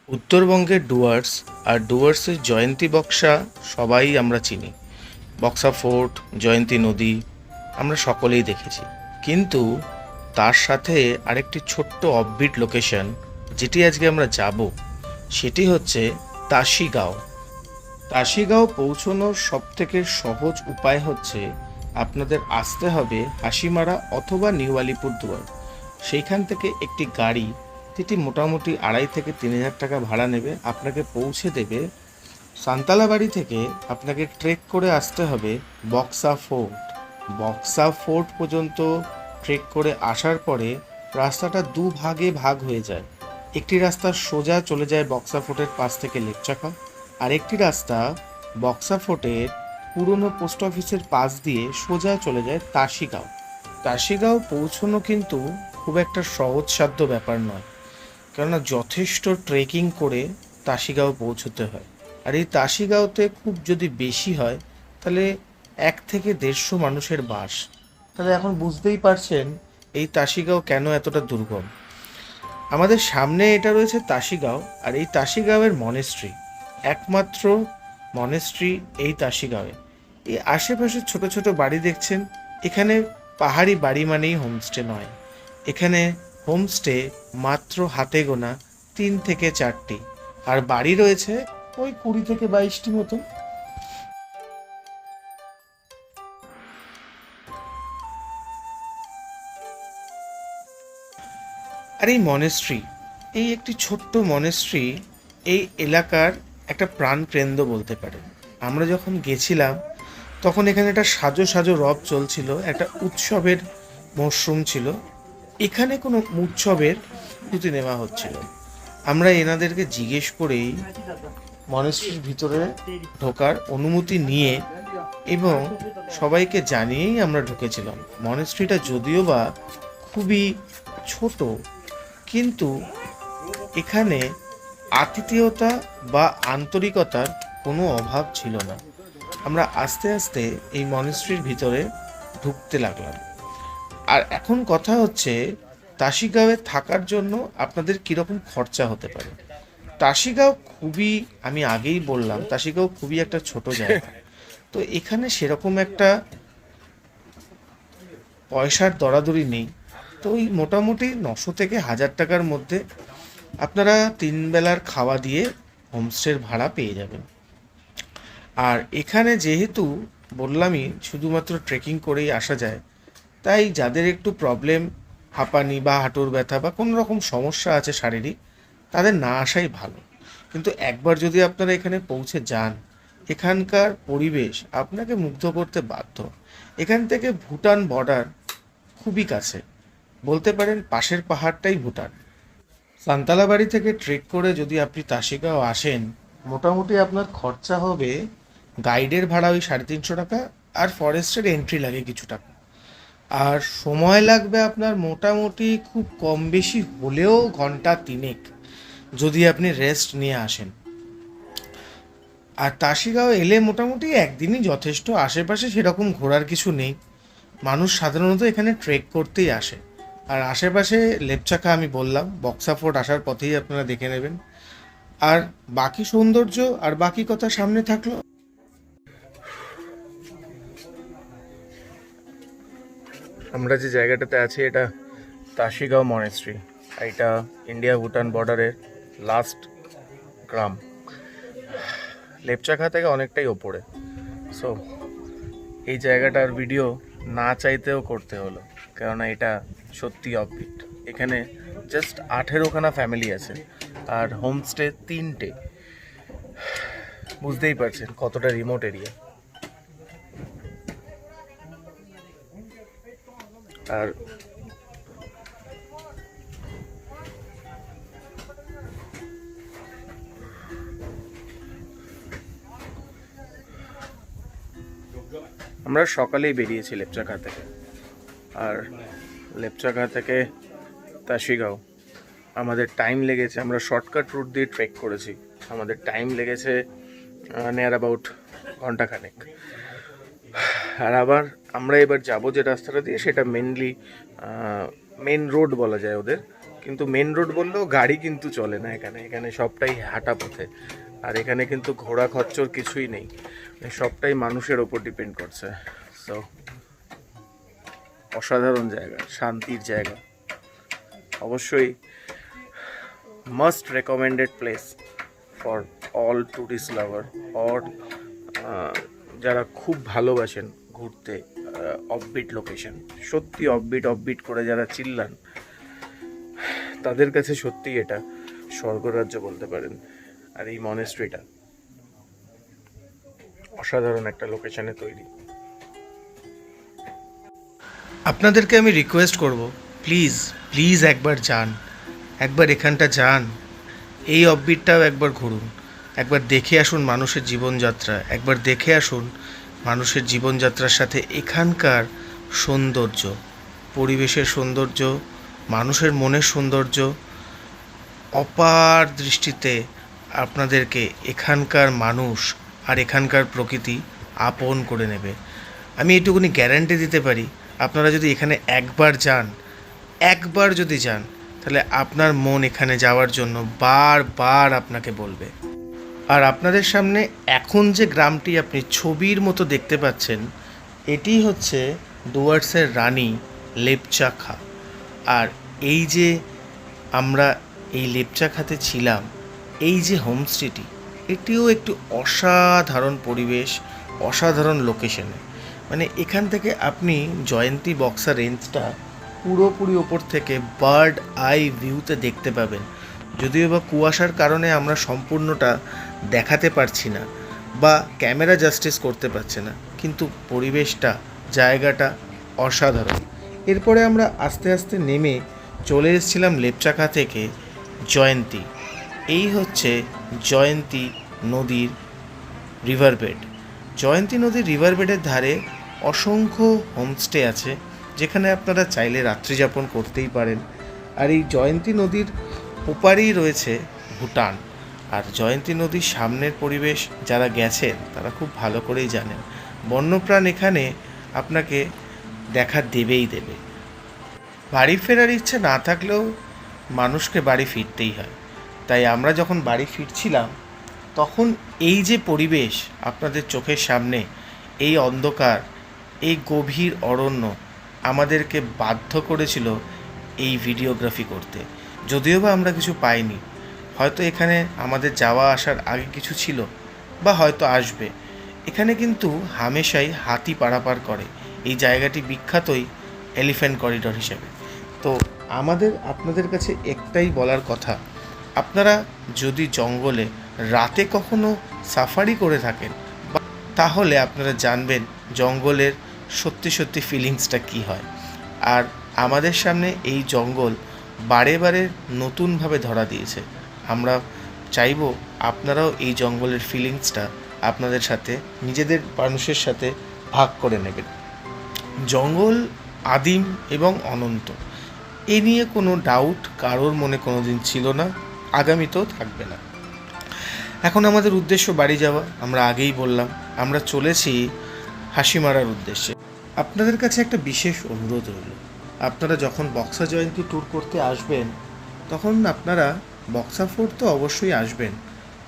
উত্তরবঙ্গের ডুয়ার্স আর ডুয়ার্সের জয়ন্তী বক্সা সবাই আমরা চিনি। বক্সা ফোর্ট, জয়ন্তী নদী আমরা সকলেই দেখেছি। কিন্তু তার সাথে আরেকটি ছোট্ট অফবিট লোকেশন যেটি আজকে আমরা যাব, সেটি হচ্ছে তাসিগাঁও। তাসিগাঁও পৌঁছানোর সবথেকে সহজ উপায় হচ্ছে আপনাদের আসতে হবে হাসিমারা অথবা নিউ আলিপুরদুয়ার। সেইখান থেকে একটি গাড়ি, যেটি মোটামুটি 2,500 থেকে 3,000 টাকা ভাড়া নেবে, আপনাকে পৌঁছে দেবে সান্তালাবাড়ি থেকে। আপনাকে ট্রেক করে আসতে হবে বক্সা ফোর্ট। বক্সা ফোর্ট পর্যন্ত ট্রেক করে আসার পরে রাস্তাটা দুভাগে ভাগ হয়ে যায়। একটি রাস্তা সোজা চলে যায় বক্সা ফোর্টের পাশ থেকে লেপচাখা, আর একটি রাস্তা বক্সা ফোর্টের পুরনো পোস্ট অফিসের পাশ দিয়ে সোজা চলে যায় তাসিগাঁও। তাসিগাঁও পৌঁছানো কিন্তু খুব একটা সহজসাধ্য ব্যাপার নয়, কেননা যথেষ্ট ট্রেকিং করে তাসিগাঁও পৌঁছতে হয়। আর এই তাসিগাঁওতে খুব যদি বেশি হয় তাহলে 1 থেকে 150 মানুষের বাস। তাহলে এখন বুঝতেই পারছেন এই তাসিগাঁও কেন এতটা দুর্গম। আমাদের সামনে এটা রয়েছে তাসিগাঁও, আর এই তাসিগাঁওয়ের মনেস্ট্রি, একমাত্র মনেস্ট্রি এই তাসিগাঁওয়ে। এই আশেপাশে ছোট ছোট বাড়ি দেখছেন, এখানে পাহাড়ি বাড়ি মানেই হোমস্টে নয়। এখানে হোমস্টে মাত্র হাতে গোনা 3 থেকে 4টি, আর বাড়ি রয়েছে ওই 20 থেকে 22টি মতো। আর এই মনেস্ট্রি, এই একটি ছোট্ট মনেস্ট্রি এই এলাকার একটা প্রাণকেন্দ্র বলতে পারে। আমরা যখন গেছিলাম তখন এখানে একটা সাজো সাজো রব চলছিল, একটা উৎসবের মরশুম ছিল। এখানে কোনো উৎসবের প্রস্তুতি নেওয়া হচ্ছিল। আমরা এনাদেরকে জিজ্ঞেস করেই মনেস্ট্রির ভিতরে ঢোকার অনুমতি নিয়ে এবং সবাইকে জানিয়েই আমরা ঢুকেছিলাম। মনেস্ট্রিটা যদিও বা খুবই ছোট, কিন্তু এখানে আতিথেয়তা বা আন্তরিকতার কোনো অভাব ছিল না। আমরা আস্তে আস্তে এই মনেস্ট্রির ভিতরে ঢুকতে লাগলাম। আর এখন কথা হচ্ছে তাসিগাঁওয়ে থাকার জন্য আপনাদের কীরকম খরচা হতে পারে। তাসিগাঁও খুবই, আমি আগেই বললাম, তাসিগাঁও খুবই একটা ছোট জায়গা। তো এখানে সেরকম একটা পয়সার দরাদরি নেই। তো ওই মোটামুটি 900 থেকে 1,000 টাকার মধ্যে আপনারা 3 বেলার খাওয়া দিয়ে হোমস্টের ভাড়া পেয়ে যাবেন। আর এখানে যেহেতু বললামই শুধুমাত্র ট্রেকিং করেই আসা যায়, তাই যাদের একটু প্রবলেম, হাঁপানি বা হাঁটুর ব্যথা বা কোনো রকম সমস্যা আছে শারীরিক, তাদের না আসাই ভালো। কিন্তু একবার যদি আপনারা এখানে পৌঁছে যান, এখানকার পরিবেশ আপনাকে মুগ্ধ করতে বাধ্য। এখান থেকে ভুটান বর্ডার খুবই কাছে, বলতে পারেন পাশের পাহাড়টাই ভুটান। সান্তালাবাড়ি থেকে ট্রেক করে যদি আপনি তাসিগাঁও আসেন, মোটামুটি আপনার খরচা হবে গাইডের ভাড়া ওই 350 টাকা, আর ফরেস্টের এন্ট্রি লাগে কিছু টাকা। আর সময় লাগবে আপনার মোটামুটি খুব কম বেশি হলেও ঘন্টা 3 যদি আপনি রেস্ট নিয়ে আসেন। আর তাসিগাঁও এলে মোটামুটি একদিনই যথেষ্ট। আশেপাশে সেরকম ঘোরার কিছু নেই, মানুষ সাধারণত এখানে ট্রেক করতেই আসে। আর আশেপাশে লেপচাখা আমি বললাম, বক্সা ফোর্ট আসার পথেই আপনারা দেখে নেবেন। আর বাকি সৌন্দর্য আর বাকি কথা সামনে থাকলো। আমরা যে জায়গাটাতে আছি এটা তাসিগাঁও মনেস্ট্রি। এটা ইন্ডিয়া ভুটান বর্ডারের লাস্ট গ্রাম, লেপচাখা থেকে অনেকটাই ওপরে। সো এই জায়গাটার ভিডিও না চাইতেও করতে হলো, কেননা এটা সত্যি অফবিট। এখানে জাস্ট 18খানা ফ্যামিলি আছে আর হোমস্টে 3টে। বুঝতেই পারছেন কতটা রিমোট এরিয়া। আর আমরা সকালেই বেরিয়েছি লেপচাখা থেকে। আর লেপচাখা থেকে তাসিগাঁও আমাদের টাইম লেগেছে, আমরা শর্টকাট রুট দিয়ে ট্রেক করেছি, আমাদের টাইম লেগেছে নিয়ার অ্যাবাউট ঘন্টাখানেক। আর আবার আমরা এবার যাব যে রাস্তাটা দিয়ে, সেটা মেন রোড বলা যায় ওদের, কিন্তু মেন রোড বললেও গাড়ি কিন্তু চলে না এখানে, এখানে সবটাই হাঁটা পথে। আর এখানে কিন্তু ঘোড়া খচ্চর কিছুই নেই, সবটাই মানুষের ওপর ডিপেন্ড করছে। সো অসাধারণ জায়গা, শান্তির জায়গা, অবশ্যই must recommended place for all tourist lover or যারা খুব ভালোবাসেন ঘুরতে। অফবিট লোকেশন, সত্যি অফবিট করে যারা চিল্লান তাদের কাছে সত্যি এটা স্বর্গরাজ্য বলতে পারেন। আর এই মনেস্ট্রিটা অসাধারণ একটা লোকেশনে তৈরি। আপনাদেরকে আমি রিকোয়েস্ট করব, প্লিজ প্লিজ একবার যান, একবার এখানটা যান, এই অফবিটটাও একবার ঘুরুন, একবার দেখে আসুন মানুষের জীবনযাত্রা, একবার দেখে আসুন মানুষের জীবনযাত্রার সাথে এখানকার সৌন্দর্য, পরিবেশের সৌন্দর্য, মানুষের মনের সৌন্দর্য। অপার দৃষ্টিতে আপনাদেরকে এখানকার মানুষ আর এখানকার প্রকৃতি আপন করে নেবে। আমি এটুকুনি গ্যারান্টি দিতে পারি, আপনারা যদি এখানে একবার যদি যান তাহলে আপনার মন এখানে যাওয়ার জন্য বারবার আপনাকে বলবে। আর আপনাদের সামনে এখন যে গ্রামটি আপনি ছবির মতো দেখতে পাচ্ছেন, এটি হচ্ছে ডুয়ার্সের রানী লেপচাখা। আর এই যে আমরা এই লেপচাখাতে ছিলাম, এই যে হোমস্টেটি, এটিও একটু অসাধারণ পরিবেশ, অসাধারণ লোকেশনে। মানে এখান থেকে আপনি জয়ন্তী বক্সা রেঞ্জটা পুরোপুরি ওপর থেকে বার্ড আই ভিউতে দেখতে পাবেন। যদিও বা কুয়াশার কারণে আমরা সম্পূর্ণটা দেখাতে পারছি না বা ক্যামেরা জাস্টিস করতে পারছে না, কিন্তু পরিবেশটা, জায়গাটা অসাধারণ। এরপরে আমরা আস্তে আস্তে নেমে চলে এসেছিলাম লেপচাখা থেকে জয়ন্তী। এই হচ্ছে জয়ন্তী নদীর রিভারবেড। জয়ন্তী নদীর রিভারবেডের ধারে অসংখ্য হোমস্টে আছে, যেখানে আপনারা চাইলে রাত্রিযাপন করতেই পারেন। আর এই জয়ন্তী নদীর ওপারেই রয়েছে ভুটান। আর জয়ন্তী নদীর সামনের পরিবেশ যারা গেছেন তারা খুব ভালো করেই জানেন, বন্যপ্রাণ এখানে আপনাকে দেখা দেবেই দেবে। বাড়ি ফেরার ইচ্ছে না থাকলেও মানুষকে বাড়ি ফিরতেই হয়। তাই আমরা যখন বাড়ি ফিরছিলাম তখন এই যে পরিবেশ আপনাদের চোখের সামনে, এই অন্ধকার, এই গভীর অরণ্য আমাদেরকে বাধ্য করেছিল এই ভিডিওগ্রাফি করতে। যদিও বা আমরা কিছু পাইনি, হয়তো এখানে আমাদের যাওয়া আসার আগে কিছু ছিল বা হয়তো আসবে। এখানে কিন্তু হামেশাই হাতি পারাপার করে। এই জায়গাটি বিখ্যাতই এলিফ্যান্ট করিডর হিসেবে। তো আপনাদের কাছে একটাই বলার কথা, আপনারা যদি জঙ্গলে রাতে কখনো সাফারি করে থাকেন তাহলে আপনারা জানবেন জঙ্গলের সত্যি ফিলিংসটা কী হয়। আর আমাদের সামনে এই জঙ্গল বারে বারে নতুনভাবে ধরা দিয়েছে। আমরা চাইব আপনারাও এই জঙ্গলের ফিলিংসটা আপনাদের সাথে, নিজেদের মানুষের সাথে ভাগ করে নেবেন। জঙ্গল আদিম এবং অনন্ত, এ নিয়ে কোনো ডাউট কারোর মনে কোনো দিন ছিল না, আগামীতেও থাকবে না। এখন আমাদের উদ্দেশ্য বাড়ি যাওয়া। আমরা আগেই বললাম আমরা চলেছি হাসি মারার উদ্দেশ্যে। আপনাদের কাছে একটা বিশেষ অনুরোধ রইল, আপনারা যখন বক্সা জয়ন্তী ট্যুর করতে আসবেন তখন আপনারা বক্সা ফোর্ট তো অবশ্যই আসবেন,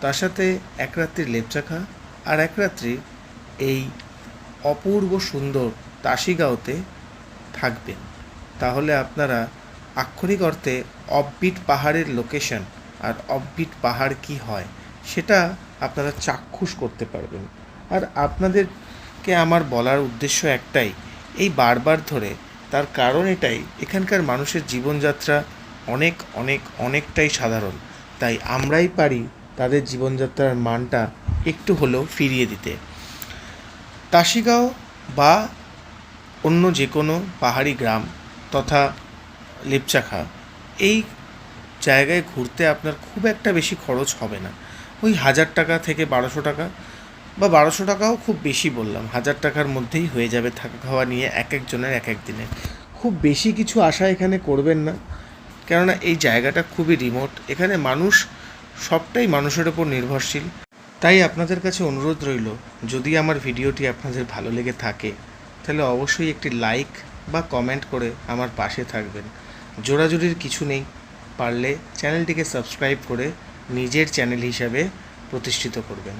তার সাথে এক রাত্রির লেপচাখা আর এক রাত্রি এই অপূর্ব সুন্দর তাসিগাঁওতে থাকবেন। তাহলে আপনারা আক্ষরিক অর্থে অফবিট পাহাড়ের লোকেশন আর অফবিট পাহাড় কি হয় সেটা আপনারা চাক্ষুষ করতে পারবেন। আর আপনাদেরকে আমার বলার উদ্দেশ্য একটাই, এই বারবার ধরে, তার কারণ এটাই, এখানকার মানুষের জীবনযাত্রা অনেকটাই সাধারণ। তাই আমরাই পারি তাদের জীবনযাত্রার মানটা একটু হলেও ফিরিয়ে দিতে। তাসিগাঁও বা অন্য যে কোনো পাহাড়ি গ্রাম তথা লেপচাখা, এই জায়গায় ঘুরতে আপনার খুব একটা বেশি খরচ হবে না। ওই 1000 টাকা থেকে 1200 টাকা, বা 1200 টাকাও খুব বেশি বললাম, 1000 টাকার মধ্যেই হয়ে যাবে থাকা খাওয়া নিয়ে এক একজনের এক এক দিনে। খুব বেশি কিছু আশা এখানে করবেন না, কেননা এই জায়গাটা খুবই রিমোট। এখানে মানুষ সবটাই মানুষের ওপর নির্ভরশীল। তাই আপনাদের কাছে অনুরোধ রইল, যদি আমার ভিডিওটি আপনাদের ভালো লেগে থাকে তাহলে অবশ্যই একটি লাইক বা কমেন্ট করে আমার পাশে থাকবেন। জোরাজুরির কিছু নেই, পারলে চ্যানেলটিকে সাবস্ক্রাইব করে নিজের চ্যানেল হিসাবে প্রতিষ্ঠিত করবেন।